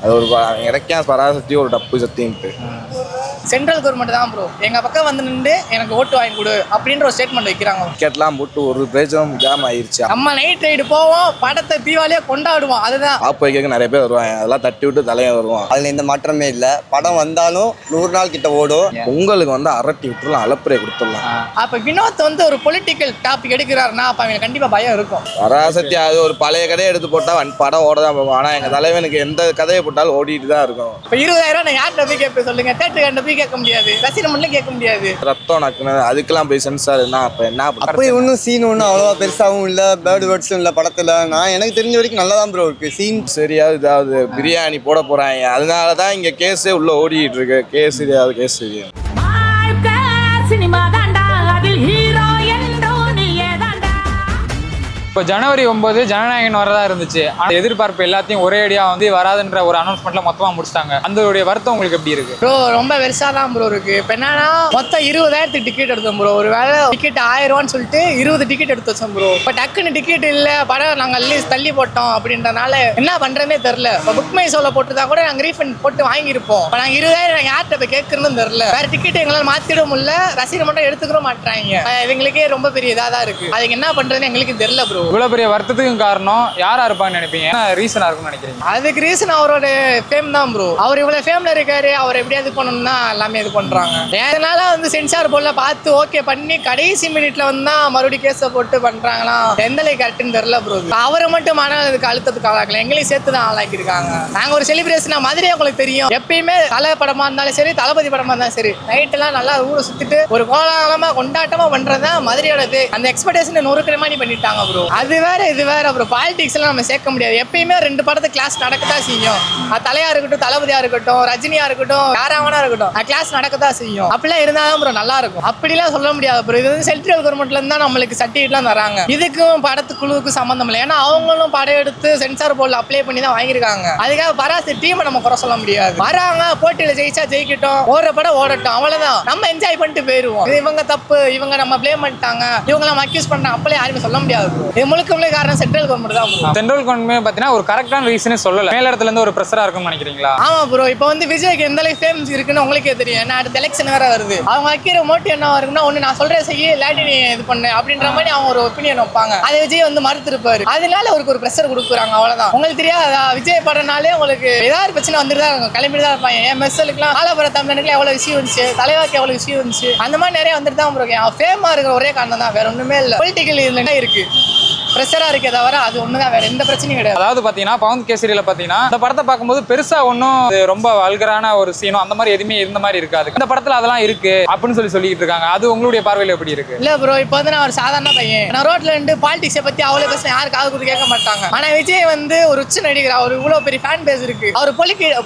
அது ஒரு இறக்கியா பராசக்தி ஒரு டப்பு சத்தின்ட்டு. சென்ட்ரல் கவர்மெண்ட் தான் ப்ரோ எங்கள் பக்கம் வந்து நின்று எனக்கு ஓட்டு வாங்கி கொடு அப்படின்ற ஒரு ஸ்டேட்மெண்ட் வைக்கிறாங்க. டிக்கெட்லாம் போட்டு ஒரு பிரயோஜனம் ஜாம் ஆயிடுச்சு. நம்ம நைட் ரைடு போவோம், படத்தை தீபாவளியாக கொண்டாடுவோம். அதுதான் ஆப்பு வைக்க நிறைய பேர் வருவாங்க, அதெல்லாம் தட்டி விட்டு தலையை வருவான். அதில் எந்த மாற்றமே இல்லை. படம் வந்தாலும் 100 நாள் கிட்ட ஓடும். பொங்கலுக்கு வந்து அரட்டி விட்டுலாம், அலப்பறையை கொடுத்துடலாம். அப்போ வினோத் வந்து ஒரு பொலிட்டிக்கல் டாபிக் எடுக்கிறாருன்னா அப்போ அவங்க கண்டிப்பாக பயம் இருக்கும். பராசக்தி அது ஒரு பழைய கதையை எடுத்து போட்டால் படம் ஓட தான் போகும். ஆனால் எங்கள் தலைவனுக்கு எந்த கதையை போட்டாலும் ஓடிட்டு தான் இருக்கும். இப்போ 20,000 நான் யார்கிட்ட போய் கேட்பேன் சொல்லுங்க? தேட்டருக்காண்ட போய் கேட்க முடியாது, ரசிகர்மன்ட்ல கேட்க முடியாது. ரத்தம் நக்குனது அதுக்கெல்லாம் போய் சென்சார்னா அப்போ என்ன அப்படி ஒன்றும் சீன் ஒன்றும் அவ்வளோவா பெருசாகவும் இல்லை, பேர்டு வேர்ட்ஸும் இல்லை படத்தில். நான் எனக்கு தெரிஞ்ச வரைக்கும் நல்லா தான் ப்ரோ இருக்குது சீன். சரியாவது இதாவது பிரியாணி போட போகிறாங்க, அதனால தான் இங்கே கேஸே உள்ளே ஓடிட்டு இருக்கு. கேஸ் இதாவது கேஸ் தெரியும். இப்போ ஜனவரி 9 ஜனநாயகன் வரதா இருந்துச்சு. ஆனால் எதிர்பார்ப்பு எல்லாத்தையும் ஒரே அடியாக வந்து வராதுன்ற ஒரு அனௌன்ஸ்மெண்ட்ல மொத்தமாக முடிச்சிட்டாங்க. அந்த வருத்தம் உங்களுக்கு எப்படி இருக்கு ப்ரோ? ரொம்ப பெருசாக தான் ப்ரோ இருக்கு. இப்போ என்னன்னா மொத்தம் 20,000 டிக்கெட் எடுத்தோம் ப்ரோ. ஒரு வேலை டிக்கெட் 1000 ரூபான்னு சொல்லிட்டு 20 டிக்கெட் எடுத்து வச்சோம் ப்ரோ. இப்போ டக்குன்னு டிக்கெட் இல்லை, படம் நாங்கள் தள்ளி போட்டோம் அப்படின்றனால என்ன பண்ணுறதுனே தெரில. இப்போ புக் மை ஷோவில் போட்டுதான் கூட நாங்கள் ரீஃபண்ட் போட்டு வாங்கியிருப்போம். இப்போ நாங்கள் 20,000 நாங்கள் யார்கிட்ட போய் கேட்கறதுன்னு தெரில. வேறு டிக்கெட் எங்களால் மாற்றிட முடியல, ரசிகர் மட்டும் எடுத்துக்கிற மாட்டாங்க. இவங்களுக்கே ரொம்ப பெரிய இதாக தான் இருக்குது. அதுக்கு என்ன பண்ணுறதுன்னு எங்களுக்கு தெரில ப்ரோ. இவ்வளோ பெரிய வருத்தத்துக்கும் காரணம் யாரா இருப்பான்னு நினைப்பீங்க? என்ன ரீசனா இருக்கும்னு நினைக்கிறீங்க? அதுக்கு ரீசன் அவரோட ஃபேம் தான் ப்ரோ. அவர் இவ்வளவு ஃபேம்ல இருக்காரு, அவர் எப்படியாவது பண்ணணும்னா எல்லாமே இது பண்றாங்க. அதனால வந்து சென்சார் போர்ட்ல பார்த்து ஓகே பண்ணி கடைசி மினிட்ல வந்து மறுபடியும் கேஸை போட்டு பண்றாங்களா, எந்த அளவுக்கு கரெக்ட்னு தெரியல ப்ரோ. அவரை மட்டும் அதுக்கு அழுத்தத்துக்கு ஆளாக்கல, எங்களையும் சேர்த்து தான் ஆளாக்கி இருக்காங்க. நாங்க ஒரு செலிப்ரேஷனா மாதிரியே உங்களுக்கு தெரியும். எப்பயுமே தலை படமா இருந்தாலும் சரி, தளபதி படமா இருந்தாலும் சரி, நைட் எல்லாம் நல்லா ஊரை சுத்திட்டு ஒரு கோலாகலமா கொண்டாட்டமா பண்றதுதான் மதுரையோடது. அந்த எக்ஸ்பெக்டேஷன் நொறுக்கிற மாதிரி பண்ணிட்டாங்க ப்ரோ. அது வேற இது வேற. அப்புறம் பாலிடிக்ஸ் எல்லாம் நம்ம சேர்க்க முடியாது. எப்பயுமே 2 படத்தை கிளாஸ் நடக்கத்தான் செய்யும். தலையா இருக்கட்டும், தளபதியா இருக்கட்டும், ரஜினியா இருக்கட்டும், யாராவனா இருக்கட்டும், கிளாஸ் நடக்கத்தான் செய்யும். அப்படிலாம் இருந்தாதான் ப்ரோ நல்லா இருக்கும். அப்படிலாம் சொல்ல முடியாது ப்ரோ. இது வந்து சென்ட்ரல் கவர்மெண்ட்ல இருந்தா நம்மளுக்கு சர்டிஃபிகேட்லாம் தராங்க. இதுக்கும் படத்துக்குழுவுக்கும் சம்பந்தம் இல்லை. ஏன்னா அவங்களும் படம் எடுத்து சென்சார் போர்டில் அப்ளை பண்ணி தான் வாங்கியிருக்காங்க. அதுக்காக பராசக்தி டீமை நம்ம குறை சொல்ல முடியாது. வராங்க, போட்டியில ஜெயிச்சா ஜெயிக்கட்டும், ஓடுற படம் ஓடட்டும், அவ்வளவுதான். நம்ம என்ஜாய் பண்ணிட்டு போயிருவோம். இவங்க தப்பு, இவங்க நம்ம ப்ளேம் பண்ணிட்டாங்க, இவங்க நம்ம அக்யூஸ் பண்றாங்க, அப்பளே யாருமே சொல்ல முடியாது. இது முழுக்க காரணம் சென்ட்ரல் கவர்மெண்ட் தான். சென்ட்ரல் கவர்மெண்ட் பார்த்தீங்கன்னா ஒரு கரெக்டான ரீசனே சொல்லல. மேல இடத்துல இருந்து ஒரு பிரஷரா இருக்கும்னு நினைக்கிறீங்களா? ஆமா ப்ரோ. இப்போ வந்து விஜய்க்கு எந்த அளவுக்கு ஃபேமஸ் இருக்குன்னு உங்களுக்கே தெரியும். ஏன்னா அடுத்த எலெக்ஷன் வேற வருது. அவங்க வைக்கிற மோட்டிவ் என்ன இருக்குன்னா, ஒன்று நான் சொல்றேன் செய்ய, இல்லாட்டி நீ இது பண்ணு அப்படின்ற மாதிரி அவங்க ஒரு ஒப்பீனியன் வைப்பாங்க. அதை விஜய் வந்து மறுத்திருப்பாரு. அதனால அவருக்கு ஒரு பிரஷர் கொடுக்குறாங்க, அவ்வளவுதான். உங்களுக்கு தெரியாதா, விஜய் படம்னாலே உங்களுக்கு ஏதாவது பிரச்சனை வந்துட்டு தான் இருக்கும், கிளம்பிட்டு தான் இருப்பாங்க. என் மெஸ்ஸலுக்குலாம் ஆலப்புற தமிழனுக்குலாம் எவ்வளவு விஷயம் வந்துச்சு, தலைவாக்கு எவ்வளவு விஷயம் வந்துச்சு, அந்த மாதிரி நிறைய வந்துட்டு தான் ப்ரோ. ஃபேமா இருக்கிற ஒரே காரணம் தான், வேற ஒண்ணுமே இல்லை. பொலிட்டிக்கல் இதுல இருக்கு, பிரஷரா இருக்கே தவிர அது ஒண்ணுதான், வேற எந்த பிரச்சனையும் கிடையாது. அதாவது பாத்தீங்கன்னா பவன் கேசரியில பாத்தீங்கன்னா இந்த படத்தை பார்க்கும்போது பெருசா ஒன்னும் ரொம்ப வல்கரான ஒரு சீனோ அந்த மாதிரி எதுவுமே இருந்த மாதிரி இருக்காது. இந்த படத்துல அதெல்லாம் இருக்கு அப்படின்னு சொல்லிட்டு இருக்காங்க. அது உங்களுடைய பார்வையில எப்படி இருக்கு? இல்ல ப்ரோ, இப்போ வந்து நான் ஒரு சாதாரண பையன், நான் ரோட்ல இருந்து பாலிடிக்ஸை பத்தி அவ்வளவு பேச யாரும் காது கொடுத்து கேட்க மாட்டாங்க. ஆனா விஜய் வந்து ஒரு உச்ச நடிகர், அவர் இவ்வளவு பெரிய ஃபேன் பேஸ் இருக்கு. அவர்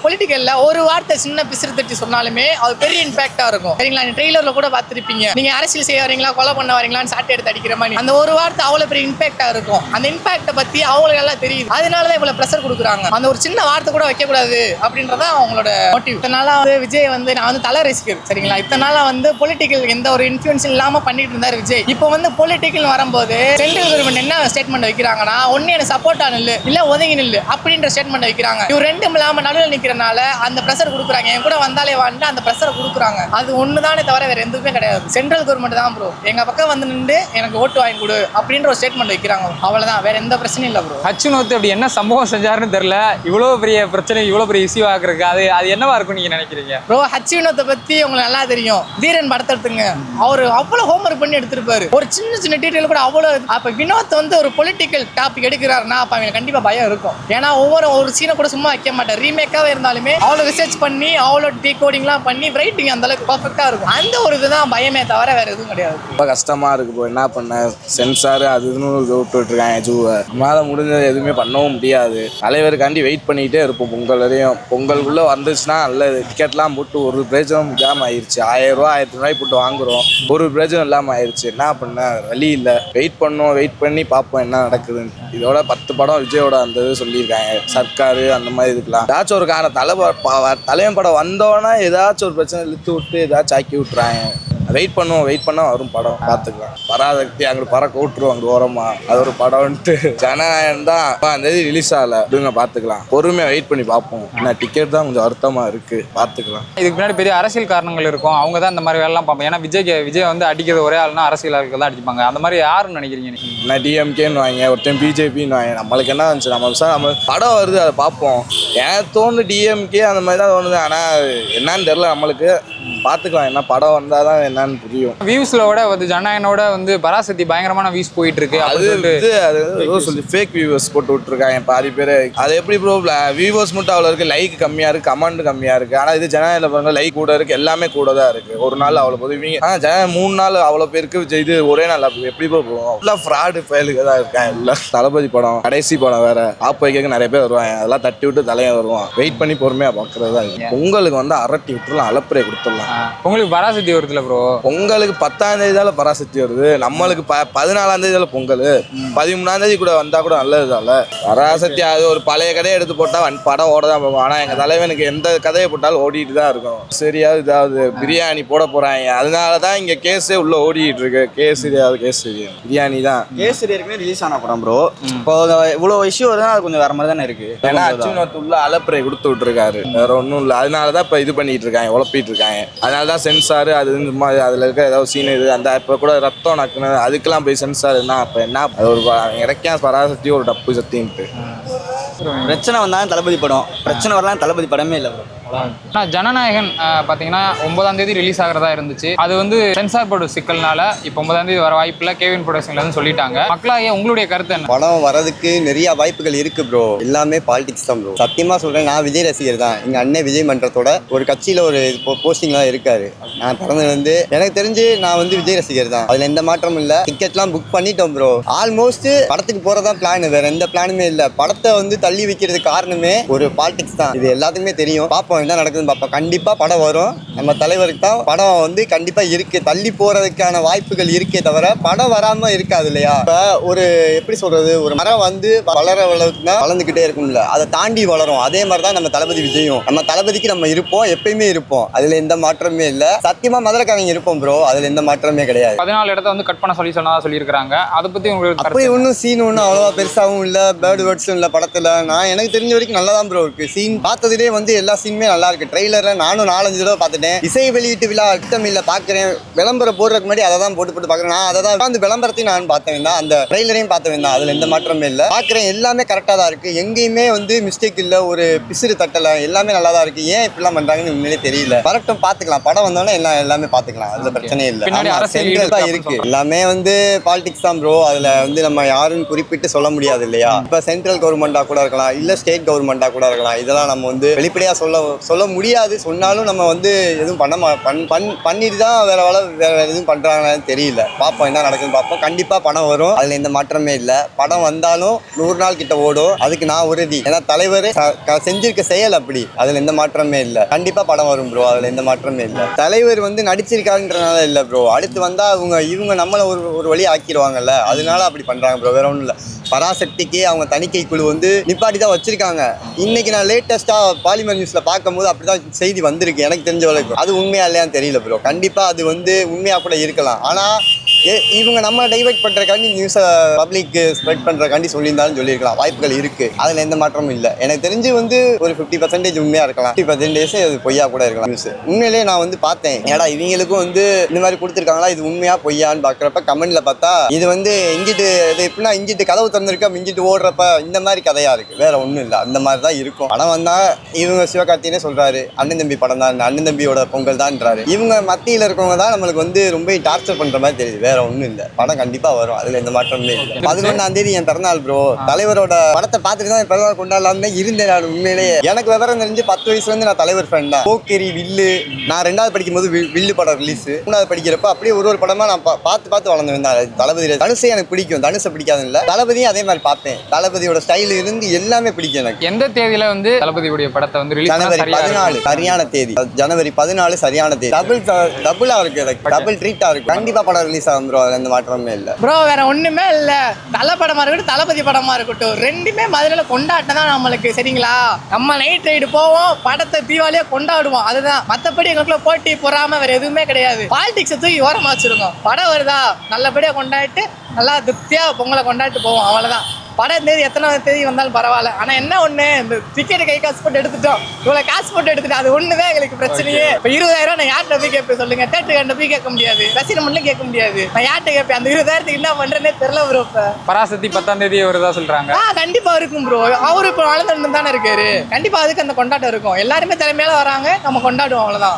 பொலிட்டிக்கல்ல ஒரு வார்த்தை சின்ன பிசிறு தட்டி சொன்னாலுமே அது பெரிய இம்பாக்டா இருக்கும். சரிங்களா? நீங்க ட்ரெய்லர்ல கூட பார்த்திருப்பீங்க. நீங்க அரசியல் செய்ய வரீங்களா, கொலை பண்ண வரீங்களான்னு சாட்டை எடுத்து அடிக்கிற மாதிரி அந்த ஒரு வார்த்தை அவ்வளவு பெரிய இம்பாக்டா இருக்கும். அந்த இம்பாக்ட பத்தி அவங்களுக்கு எல்லாம் தெரியுது. அதனாலதான் இவ்வளவு பிரஷர் கொடுக்குறாங்க. அந்த ஒரு சின்ன வார்த்தை கூட வைக்க கூடாது அப்படின்றத அவங்களோட மோட்டிவ். இதனால வந்து விஜய் வந்து நான் வந்து தலை ரசிகர். சரிங்களா? இத்தனால வந்து பொலிட்டிக்கல் எந்த ஒரு இன்ஃப்ளூயன்ஸ் இல்லாம பண்ணிட்டு இருந்தாரு விஜய். இப்போ வந்து பொலிட்டிக்கல் வரும்போது சென்ட்ரல் கவர்மெண்ட் என்ன ஸ்டேட்மெண்ட் வைக்கிறாங்கன்னா, ஒன்னு எனக்கு சப்போர்ட்டா நில்லு, இல்ல ஒதுங்கி நில்லு அப்படின்ற ஸ்டேட்மெண்ட் வைக்கிறாங்க. இவர் ரெண்டும் இல்லாம நடுவில் நிக்கிறனால அந்த பிரஷர் கொடுக்குறாங்க. என் கூட வந்தாலே வந்து அந்த பிரஷர் கொடுக்குறாங்க. அது ஒண்ணுதானே தவிர வேற எதுவுமே கிடையாது. சென்ட்ரல் கவர்மெண்ட் தான் ப்ரோ எங்க பக்கம் வந்து நின்று எனக்கு ஓட்டு வாங்கி கொடு அப்படின்ற ஒரு ஸ்டேட்மெண்ட் வைக்கிறாங்க. அவ்வளவுதான், வேற எந்த பிரச்சனையும் இல்லை ப்ரோ. அச்சுனோத்து அப்படி என்ன சம்பவம் செஞ்சாருன்னு தெரியல, இவ்வளவு பெரிய பிரச்சனை, இவ்வளவு பெரிய இஷ்யூ ஆகுறதுக்கு அது என்னவா இருக்கும் நீங்க நினைக்கிறீங்க? ப்ரோ அச்சுனோத்தை பத்தி உங்களுக்கு நல்லா தெரியும். தீரன் படத்தை எடுத்துங்க, அவரு அவ்வளவு ஹோம்ஒர்க் பண்ணி எடுத்திருப்பாரு. ஒரு சின்ன சின்ன டீட்டெயில் கூட அவ்வளவு. அப்ப வினோத் வந்து ஒரு பொலிட்டிக்கல் டாபிக் எடுக்கிறாருன்னா அப்ப அவங்க கண்டிப்பா பயம் இருக்கும். ஏன்னா ஒரு சீனை கூட சும்மா வைக்க மாட்டார். ரீமேக்காவே இருந்தாலுமே அவ்வளவு ரிசர்ச் பண்ணி அவ்வளவு டீகோடிங்லாம் பண்ணி ரைட்டிங் அந்த அளவுக்கு பர்ஃபெக்டா இருக்கும். அந்த ஒரு இதுதான் பயமே தவிர வேற எதுவும் கிடையாது. ரொம்ப கஷ்டமா இருக்கு ப்ரோ. என்ன பண்ண, சென்சார் அது இதுன்னு விட்டு இருக்காங்க. ஜூவை நம்மளால முடிஞ்சது எதுவுமே பண்ணவும் முடியாது. தலைவருக்காண்டி வெயிட் பண்ணிக்கிட்டே இருப்போம். பொங்கல் வரையும். பொங்கலுக்குள்ளே வந்துச்சுன்னா நல்லது. டிக்கெட்லாம் போட்டு ஒரு பிரயோஜனம் ஜாம் ஆயிடுச்சு. 1000 ரூபா 1000 ரூபாய் போட்டு வாங்குறோம், ஒரு பிரயோஜனம் இல்லாமல் ஆயிடுச்சு. என்ன பண்ண, வழி இல்லை. வெயிட் பண்ணோம், வெயிட் பண்ணி பார்ப்போம் என்ன நடக்குதுன்னு. இதோட 10 படம் விஜயோட அந்த இது சொல்லியிருக்காங்க, சர்க்காரு அந்த மாதிரி இதுக்கெல்லாம். ஏதாச்சும் ஒரு காரணம் தலைவன் படம் வந்தோன்னா ஏதாச்சும் ஒரு பிரச்சனை இழுத்து விட்டு ஏதாச்சும் ஆக்கி விட்டுறாங்க. வெயிட் பண்ணால் வரும் படம் பார்த்துக்கலாம். பராசக்தி அங்கிட்டு பறக்க விட்டுருவோம் அங்கிட்டு ஓரமா, அது ஒரு படம்ன்ட்டு. ஜனநாயகம் தான் 5ஆம் ரிலீஸ் ஆகல, அப்படிங்க பார்த்துக்கலாம். பொறுமையாக வெயிட் பண்ணி பார்ப்போம். ஏன்னா டிக்கெட் தான் கொஞ்சம் வருத்தமாக இருக்குது, பார்த்துக்கலாம். இதுக்கு பின்னாடி பெரிய அரசியல் காரணங்கள் இருக்கும், அவங்க தான் இந்த மாதிரி வேலைலாம் பார்ப்போம். ஏன்னா விஜய் வந்து அடிக்கிறது ஒரே ஆள்னா அரசியலாளர்கள் தான் அடிப்பாங்க. அந்த மாதிரி யாருன்னு நினைக்கிறீங்க நீங்க? நான் டிஎம்கேன்னு வாங்க, ஒருத்தன் பிஜேபின்னு வாங்க. நம்மளுக்கு என்ன இருந்துச்சு, நம்ம படம் வருது அதை பார்ப்போம். எனக்கு தோணுது டிஎம்கே அந்த மாதிரி தான் தோணுது. ஆனால் என்னன்னு தெரியல, நம்மளுக்கு பார்த்துக்கலாம். என்ன படம் வந்தால் தான் என்னன்னு புரியும். வியூஸ்லோட வந்து ஜனநாயகனோட வந்து பராசக்தி பயங்கரமான வியூஸ் போயிட்டு இருக்கு. அது ஏதோ சொல்லி ஃபேக் வியூவர்ஸ் போட்டு விட்டுருக்காங்க பாதி பேர். அது எப்படி ப்ரோ, வியூவர்ஸ் மட்டும் அவ்வளோ இருக்குது, லைக் கம்மியாக இருக்குது, கமெண்ட் கம்மியாக இருக்குது. ஆனால் இது ஜனநாயகம் பாருங்க, லைக் கூட இருக்குது, எல்லாமே கூட தான் இருக்குது. ஒரு நாள் அவ்வளோ போது இவங்க ஜனநாயகம் 3 நாள் அவ்வளோ பேருக்கு இது ஒரே நாள் எப்படி போகும். ஃபுல்லாக ஃப்ராடு ஃபயலுக்கு தான் இருக்காங்க. இல்லை தளபதி படம் கடைசி படம் வேற, ஆப் வைக்க நிறைய பேர் வருவாங்க. அதெல்லாம் தட்டி விட்டு தலையை வருவான். வெயிட் பண்ணி பொறுமையாக பார்க்குறது தான். உங்களுக்கு வந்து அரட்டி விட்டுலாம், அலப்பறையை கொடுத்துடலாம். உங்களுக்கு பராசக்தி வருதுல ப்ரோ? பொங்கலுக்கு 10ஆம் தேதி பராசக்தி வருது, நம்மளுக்கு 14ஆம் தேதி பொங்கல், 13ஆம் தேதி கூட வந்தா கூட நல்லதுதால. பராசக்தி அது ஒரு பழைய கதையை எடுத்து போட்டா படம் ஓட தான் போகும். ஆனா எங்க தலைவனுக்கு எந்த கதையை போட்டாலும் ஓடிட்டு தான் இருக்கும். சரியா இதாவது பிரியாணி போட போறாங்க, அதனாலதான் இங்க கேஸே உள்ள ஓடிட்டு இருக்கு. கேசரி பிரியாணி தான். கேசரி ஏற்கனவே ரிலீஸ் ஆன படம் ப்ரோ. இப்போ இவ்வளவு இஷ்யூ வருதுன்னா அது கொஞ்சம் வேற மாதிரி தானே இருக்கு. ஏன்னா அச்சுனத்து உள்ள அலப்பறை கொடுத்து விட்டுருக்காரு, வேற ஒன்றும் இல்லை. அதனாலதான் இப்ப இது பண்ணிட்டு இருக்காங்க, உழப்பிட்டு இருக்காங்க. அதனாலதான் சென்சார் அது அதுல இருக்க ஏதாவது சீன் இது அந்த இப்ப கூட ரத்தம் நக்குனது அதுக்கெல்லாம் போய் சென்சார் என்ன அப்ப என்ன, அது ஒரு இறக்கியா பராசக்தி ஒரு டப்பு சத்தின்ட்டு. பிரச்சனை வந்தாலும் தளபதி படம், பிரச்சனை வரலாம் தளபதி படமே இல்லை ப்ரோ. ஆனால் ஜனநாயகன் பார்த்தீங்கன்னா 9ஆம் தேதி ரிலீஸ் ஆகிறதா இருந்துச்சு. அது வந்து சென்சார் போர்டு சிக்கல்னால இப்போ 9ஆம் தேதி வர வாய்ப்பில் கேவின் ப்ரொடக்ஷன்லேருந்து சொல்லிட்டாங்க. மக்களாக உங்களுடைய கருத்து என்ன? படம் வரதுக்கு நிறைய வாய்ப்புகள் இருக்கு ப்ரோ. எல்லாமே பாலிடிக்ஸ் தான் ப்ரோ. சத்தியமா சொல்றேன், நான் விஜய் ரசிகர் தான். எங்க அண்ணன் விஜய் மன்றத்தோட ஒரு கட்சியில ஒரு போஸ்டிங்லாம் இருக்காரு. நான் பிறந்தது வந்து எனக்கு தெரிஞ்சு நான் வந்து விஜய் ரசிகர் தான். அதுல எந்த மாற்றமும் இல்ல. டிக்கெட்லாம் புக் பண்ணிட்டோம் ப்ரோ. ஆல்மோஸ்ட் படத்துக்கு போறதா பிளான், வேற எந்த பிளானுமே இல்ல. படத்தை வந்து தள்ளி வைக்கிறதுக்கு காரணமே ஒரு பாலிடிக்ஸ் தான். இது எல்லாத்துக்குமே தெரியும். பார்ப்போம் என்ன நடக்குதுன்னு பார்ப்போம். கண்டிப்பா படம் வரும். நம்ம தலைவருக்கு தான் படம் வந்து கண்டிப்பா இருக்கு. தள்ளி போறதுக்கான வாய்ப்புகள் இருக்கே தவிர படம் வராம இருக்காது இல்லையா? இப்ப ஒரு எப்படி சொல்றது, ஒரு மரம் வந்து வளர அளவுக்கு தான் வளர்ந்துகிட்டே இருக்கும்ல, அதை தாண்டி வளரும். அதே மாதிரிதான் நம்ம தளபதி விஜயும். நம்ம தளபதிக்கு நம்ம இருப்போம், எப்பயுமே இருப்போம். அதுல எந்த மாற்றமே இல்ல. சத்தியமா மதுரைக்காரங்க இருப்போம் ப்ரோ, அதுல எந்த மாற்றமே கிடையாது. 14 இடத்த வந்து கட் பண்ண சொல்லியிருக்காங்க. அதை பத்தி உங்களுக்கு அப்படி ஒன்றும் சீன் ஒன்றும் அவ்வளோவா பெருசாகவும் இல்லை, பேர்டு வேர்ட்ஸும் இல்லை படத்தில். நான் எனக்கு தெரிஞ்ச வரைக்கும் நல்லா தான் ப்ரோ இருக்கு. சீன் பார்த்ததுலேயே வந்து எல்லா சீனுமே நல்லா இருக்கு. ட்ரெய்லரில் நானும் 4-5 தடவை பார்த்துட்டேன். இசை வெளியீட்டு விழா அட்டமில்ல பார்க்குறேன். விளம்பரம் போடுறதுக்கு முன்னாடி அதை தான் போட்டு பார்க்குறேன். நான் அதை தான் அந்த விளம்பரத்தையும் நான் பார்த்தேன் தான், அந்த ட்ரெய்லரையும் பார்த்தேன் தான். அதில் எந்த மாற்றமே இல்லை. பார்க்குறேன் எல்லாமே கரெக்டாக தான் இருக்குது. எங்கேயுமே வந்து மிஸ்டேக் இல்லை, ஒரு பிசிறு தட்டலை, எல்லாமே நல்லா தான் இருக்குது. ஏன் இப்படிலாம் பண்ணுறாங்கன்னு உண்மையிலே தெரியல. வரட்டும் பார்த்துக்கலாம். படம் வந்தோடனே எல்லாமே பார்த்துக்கலாம், அதில் பிரச்சனையே இல்லை. அரசியல் தான் இருக்கு, எல்லாமே வந்து பாலிடிக்ஸ் தான் ப்ரோ. அதில் வந்து நம்ம யாருன்னு குறிப்பிட்டு சொல்ல முடியாது இல்லையா? இப்போ சென்ட்ரல் கவர்மெண்ட்டாக கூட இருக்கலாம், இல்லை ஸ்டேட் கவர்மெண்ட்டாக கூட இருக்கலாம். இதெல்லாம் நம்ம வந்து வெளிப்படையாக சொல்ல முடியாது. சொன்னாலும் நம்ம வந்து எதுவும் பண்ணிட்டு தான் வேற எதுவும் பண்ணுறாங்கன்னு தெரியல. பார்ப்போம் என்ன நடக்குதுன்னு பார்ப்போம். கண்டிப்பாக படம் வரும், அதில் எந்த மாற்றமே இல்லை. படம் வந்தாலும் 100 நாள் கிட்ட ஓடும், அதுக்கு நான் உறுதி. ஏன்னா தலைவர் செஞ்சிருக்க செயல் அப்படி, அதில் எந்த மாற்றமே இல்லை. கண்டிப்பாக படம் வரும் ப்ரோ, அதில் எந்த மாற்றமே இல்லை. தலைவர் வந்து நடிச்சிருக்காருன்றனால இல்லை ப்ரோ. அடுத்து வந்தால் இவங்க நம்மளை ஒரு வழி ஆக்கிடுவாங்கல்ல, அதனால அப்படி பண்ணுறாங்க ப்ரோ, வேற ஒன்றும் இல்லை. பராசக்திக்கு அவங்க தணிக்கை குழு வந்து நிப்பாட்டி தான் வச்சிருக்காங்க. இன்னைக்கு நான் லேட்டஸ்ட்டாக பாலிமர் நியூஸில் பார்க்கும்போது அப்படிதான் செய்தி வந்திருக்கு எனக்கு தெரிஞ்ச வரைக்கும். அது உண்மையா இல்லையான்னு தெரியல ப்ரோ. கண்டிப்பாக அது வந்து உண்மையாக கூட இருக்கலாம். ஆனால் இவங்க நம்ம டைவர்ட் பண்ணுறக்காண்டி நியூஸை பப்ளிக் ஸ்ப்ரெட் பண்ணுறக்காண்டி சொல்லியிருந்தாலும் சொல்லியிருக்கலாம். வாய்ப்புகள் இருக்குது, அதில் எந்த மாற்றமும் இல்லை. எனக்கு தெரிஞ்சு வந்து ஒரு 50% உண்மையாக இருக்கலாம், 50% அது பொய்யா கூட இருக்கலாம். நியூஸ் உண்மையிலேயே நான் வந்து பார்த்தேன், ஏடா இவங்களுக்கும் வந்து இந்த மாதிரி கொடுத்துருக்காங்களா, இது உண்மையா பொய்யான்னு பார்க்குறப்ப கமெண்ட்ல பார்த்தா இது வந்து இங்கிட்டு இது எப்படின்னா இங்கிட்டு கதவு திறந்துருக்கா இங்கிட்டு ஓடுறப்ப இந்த மாதிரி கதையாக இருக்குது, வேற ஒன்றும் இல்லை. அந்த மாதிரி தான் இருக்கும். படம் வந்தால் இவங்க சிவகார்த்திகேயனே சொல்கிறாரு அண்ணன் தம்பி படம் தான், அண்ணன் தம்பியோட பொங்கல் தான்ன்றாரு. இவங்க மத்தியில் இருக்கவங்க தான் நம்மளுக்கு வந்து ரொம்ப டார்ச்சர் பண்ணுற மாதிரி தெரியுது, வேற ஒன்றும் இல்லை. படம் கண்டிப்பாக வரும், அதில் எந்த மாற்றமே இல்லை. 11ஆம் தேதி என் பிறந்தநாள் ப்ரோ. தலைவரோட படத்தை பார்த்துட்டு தான் என் பிறந்தநாள் கொண்டாடலாம்னு இருந்தேன் நான். உண்மையிலேயே எனக்கு விவரம் தெரிஞ்சு 10 வயசுலேருந்து நான் தலைவர் ஃபேன் தான். போக்கேரி, வில்லு, நான் 2வது படிக்கும் போது வில்லு படம் ரிலீஸ், 3வது படிக்கிறப்ப அப்படியே ஒரு படமாக நான் பார்த்து வளர்ந்து வந்தேன். தளபதி தனுஷை எனக்கு பிடிக்கும், தனுஷை பிடிக்காது இல்லை, தளபதியும் அதே மாதிரி பார்ப்பேன். தளபதியோட ஸ்டைல் இருந்து எல்லாமே பிடிக்கும் எனக்கு. எந்த தேதியில வந்து தளபதியுடைய படத்தை வந்து ஜனவரி 14 சரியான தேதி. ஜனவரி 14 சரியான தேதி. டபுளா இருக்கு, டபுள் ட்ரீட்டா இருக்கு. கண்டிப்பா படம் ரிலீஸ் ஆகும். தான் ப்ரோ, அதில் எந்த மாற்றமே இல்லை ப்ரோ. வேற ஒண்ணுமே இல்ல. தலை படமா இருக்கட்டும், தளபதி படமா இருக்கட்டும், ரெண்டுமே மதுரையில கொண்டாட்டம் தான் நம்மளுக்கு. சரிங்களா? நம்ம நைட் ரைடு போவோம், படத்தை தீபாவளியா கொண்டாடுவோம். அதுதான். மத்தபடி எங்களுக்குள்ள போட்டி பொறாம வேற எதுவுமே கிடையாது. பாலிடிக்ஸை தூக்கி ஓரமா வச்சிருக்கோம். படம் வருதா நல்லபடியா கொண்டாடிட்டு நல்லா திருப்தியா பொங்கலை கொண்டாடிட்டு போவோம். அவ்வளவுதான். படம் தேதி எத்தனை தேதி வந்தாலும் பரவாயில்ல. ஆனா என்ன ஒண்ணு, இந்த டிக்கெட் கை காசு போட்டு எடுத்துட்டோம், இவ்வளவு காசு போட்டு எடுத்துட்டோம், அது ஒண்ணுதான் எங்களுக்கு பிரச்சனையே. இப்ப 20,000 நான் யார்கிட்ட போய் கேட்பேன் சொல்லுங்க? தேட்டருக்கு போய் கேட்க முடியாது, ரசிகர் மட்டும் கேட்க முடியாது. நான் யார்கிட்ட கேட்பேன்? அந்த 20,000க்கு என்ன பண்றேன்னே தெரியல ப்ரோ. இப்ப பராசக்தி 10ஆம் தேதி வருதா சொல்றாங்க. கண்டிப்பா இருக்கும் ப்ரோ. அவரு இப்ப வாழ்ந்து தானே இருக்காரு. கண்டிப்பா அதுக்கு அந்த கொண்டாட்டம் இருக்கும். எல்லாருமே தலைமையில வராங்க, நம்ம கொண்டாடுவோம். அவ்வளவுதான்.